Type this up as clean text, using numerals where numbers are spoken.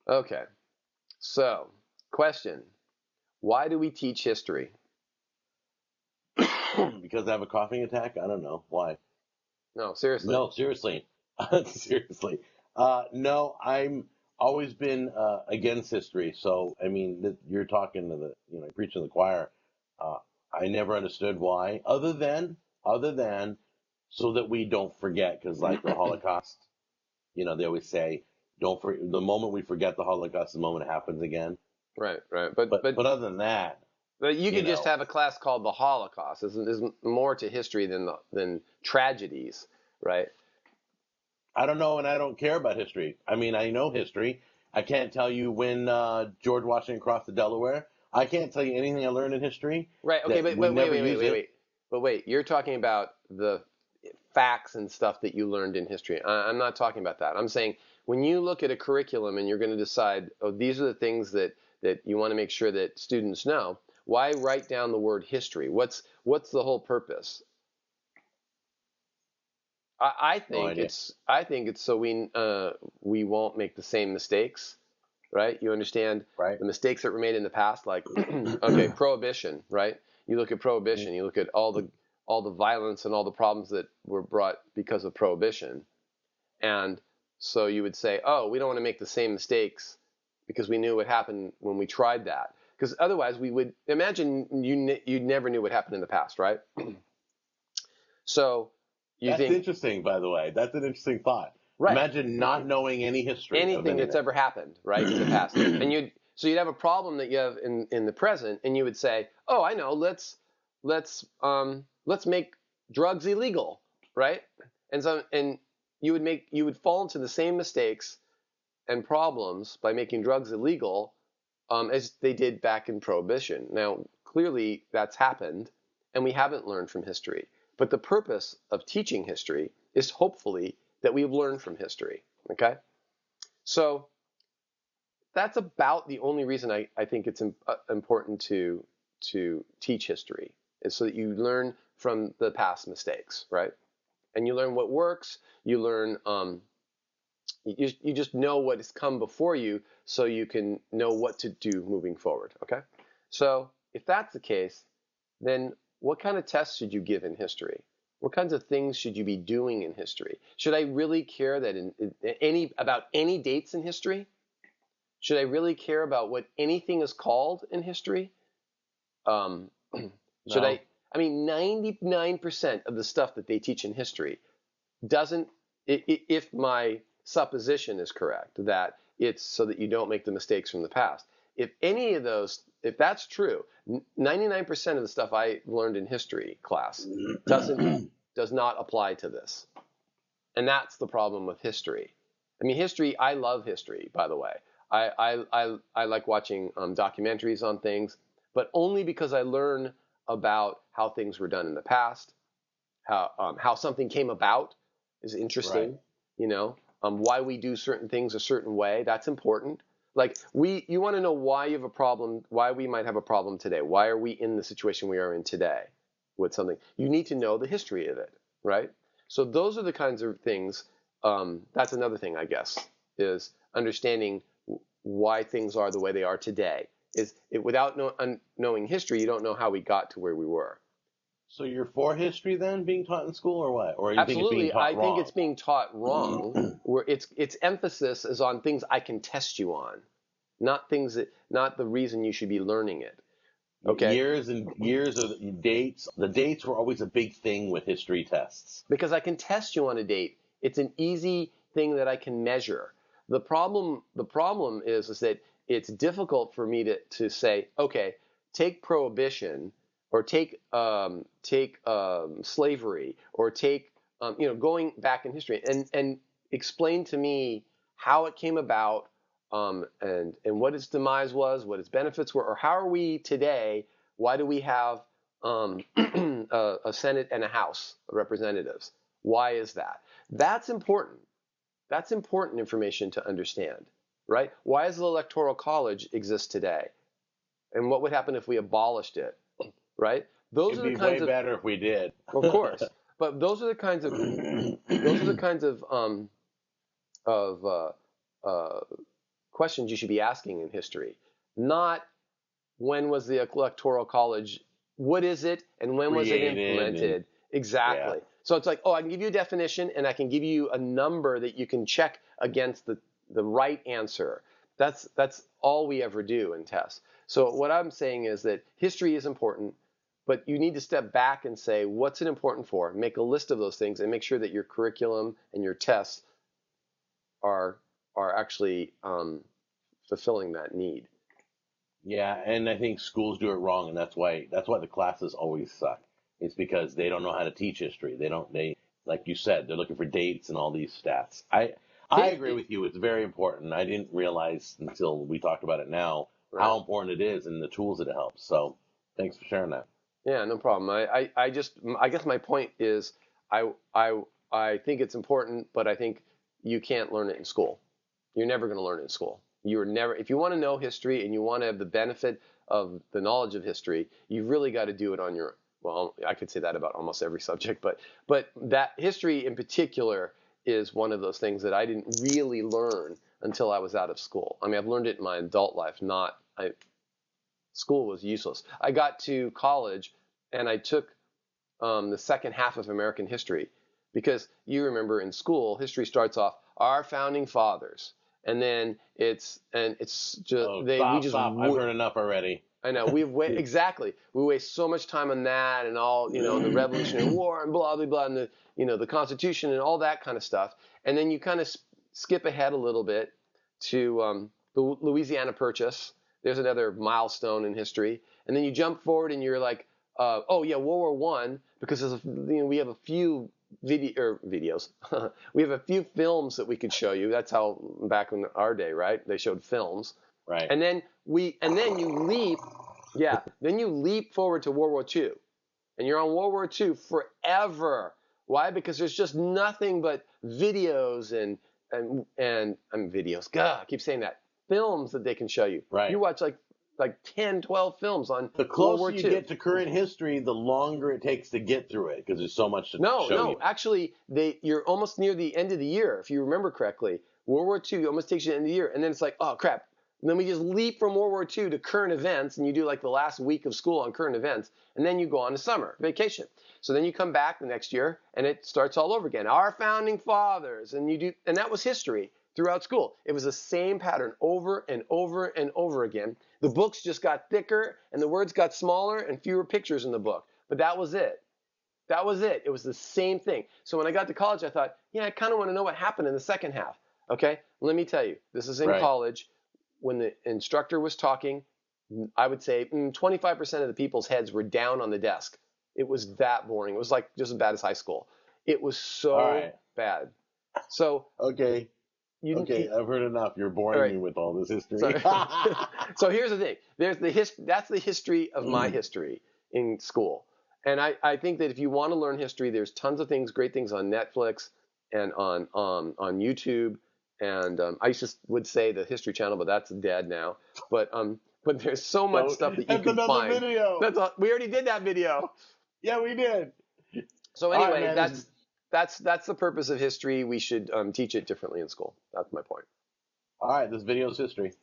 Okay. So, question. Why do we teach history? Because I have a coughing attack? I don't know. Why? No, seriously. No, seriously. Seriously. No, I'm always been against history. So, I mean, you're talking to preaching to the choir. Uh, I never understood why, other than so that we don't forget, because like the Holocaust, they always say, don't for the moment we forget the Holocaust, the moment it happens again. Right, right. But But but other than that, but you you could just know, have a class called the Holocaust. There's more to history than tragedies, right? I don't know, and I don't care about history. I mean, I know history. I can't tell you when George Washington crossed the Delaware. I can't tell you anything I learned in history Right. Okay. that we But wait, never wait, wait, use wait, it. wait. But wait, you're talking about the facts and stuff that you learned in history. I'm not talking about that. I'm saying when you look at a curriculum and you're going to decide, oh, these are the things that you want to make sure that students know. Why write down the word history? What's the whole purpose? No idea. I think it's so we won't make the same mistakes, right? You understand Right? the mistakes that were made in the past, like okay, prohibition, right? You look at prohibition, you look at all the violence and all the problems that were brought because of prohibition, and so you would say, oh, we don't want to make the same mistakes because we knew what happened when we tried that. Because otherwise, we would imagine you never knew what happened in the past, right? So you That's think, interesting, by the way. That's an interesting thought. right? Imagine not knowing any history of Anything that's anything. ever happened, right, in the past. And you'd have a problem that you have in the present, and you would say, "Oh, I know. Let's make drugs illegal," right? And you would fall into the same mistakes and problems by making drugs illegal as they did back in Prohibition. Now, clearly, that's happened, and we haven't learned from history. But the purpose of teaching history is hopefully that we've learned from history. Okay? So that's about the only reason I think it's important to teach history is so that you learn from the past mistakes, right? And you learn what works. You learn you just know what has come before you, so you can know what to do moving forward. Okay, so if that's the case, then what kind of tests should you give in history? What kinds of things should you be doing in history? Should I really care that about any dates in history? Should I really care about what anything is called in history? Um, should I? No. I mean, 99% of the stuff that they teach in history doesn't, if my supposition is correct, that it's so that you don't make the mistakes from the past. If any of those, if that's true, 99% of the stuff I learned in history class does not apply to this. And that's the problem with history. I mean, history, I love history, by the way. I like watching documentaries on things, but only because I learn about how things were done in the past, how something came about is Right. interesting, why we do certain things a certain way, that's important. Like you want to know why you have a problem, why we might have a problem today. Why are we in the situation we are in today with something? You need to know the history of it, right? So those are the kinds of things. That's another thing, I guess, is understanding why things are the way they are today. Without knowing history, you don't know how we got to where we were. So you're for history then being taught in school or what? Or you think it's being Absolutely, taught I think it's wrong? being taught wrong. Where its emphasis is on things I can test you on, not the reason you should be learning it. Okay, Years and years of dates. The dates were always a big thing with history tests. because I can test you on a date. It's an easy thing that I can measure. The problem is that it's difficult for me to say, okay, take prohibition or take slavery or take going back in history and explain to me how it came about, and what its demise was, what its benefits were, or how are we today? Why do we have a Senate and a House of Representatives? Why is that? That's important. That's important information to understand, right? Why does the Electoral College exist today? And what would happen if we abolished it, right? Those It'd are the be way kinds of, better if we did. of course, but those are the kinds of questions you should be asking in history, not when was the Electoral College, what is it, and when was it Created and implemented? yeah, Exactly. So it's like, oh, I can give you a definition and I can give you a number that you can check against the right answer. That's all we ever do in tests. So what I'm saying is that history is important, but you need to step back and say, what's it important for? Make a list of those things and make sure that your curriculum and your tests are actually fulfilling that need. yeah. And I think schools do it wrong, and that's why the classes always suck. It's because they don't know how to teach history. They like you said, they're looking for dates and all these stats. I agree with you. It's very important. I didn't realize until we talked about it now Right. how important it is and the tools that it helps. So thanks for sharing that. Yeah, no problem. I guess my point is I I I think it's important, but I think you can't learn it in school. You're never going to learn it in school. You're never if you want to know history and you want to have the benefit of the knowledge of history, you've really got to do it on your well, I could say that about almost every subject, but that history in particular is one of those things that I didn't really learn until I was out of school. I mean, I've learned it in my adult life, not school was useless. I got to college and I took the second half of American history because you remember in school, history starts off our founding fathers, and then it's just Oh, we stop, just stop. I've heard enough already. I know exactly we waste so much time on that and all and the Revolutionary War and blah blah blah and the Constitution and all that kind of stuff, and then you kind of skip ahead a little bit to the Louisiana Purchase. There's another milestone in history, and then you jump forward and you're like, oh yeah, World War I, because we have a few videos. We have a few films that we could show you. That's how back in our day, right? They showed films, Right. and then you leap forward to World War II, and you're on World War II forever. Why? Because there's just nothing but videos and videos. God, I keep saying that. Films that they can show you. Right. You watch like 10, 12 films on The World War closer II. you get to current history, the longer it takes to get through it because there's so much to show you. Actually, you're almost near the end of the year, if you remember correctly. World War II almost takes you to the end of the year, and then it's like, oh crap. And then we just leap from World War II to current events, and you do like the last week of school on current events, and then you go on to summer vacation. So then you come back the next year, and it starts all over again. Our founding fathers, and that was history throughout school. It was the same pattern over and over and over again. The books just got thicker, and the words got smaller, and fewer pictures in the book. But that was it. That was it. It was the same thing. So when I got to college, I thought, yeah, I kind of want to know what happened in the second half. Okay, let me tell you. This is in college. When the instructor was talking, I would say 25% of the people's heads were down on the desk. It was that boring. It was like just as bad as high school. It was so bad. So okay, I've heard enough. You're boring me with all this history. So here's the thing. That's the history of my history in school. And I think that if you want to learn history, there's tons of things, great things on Netflix and on YouTube. And I would say the History Channel, but that's dead now. But there's so much stuff that you can find. Video. We already did that video. Yeah, we did. So anyway, that's the purpose of history. We should teach it differently in school. That's my point. All right, this video is history.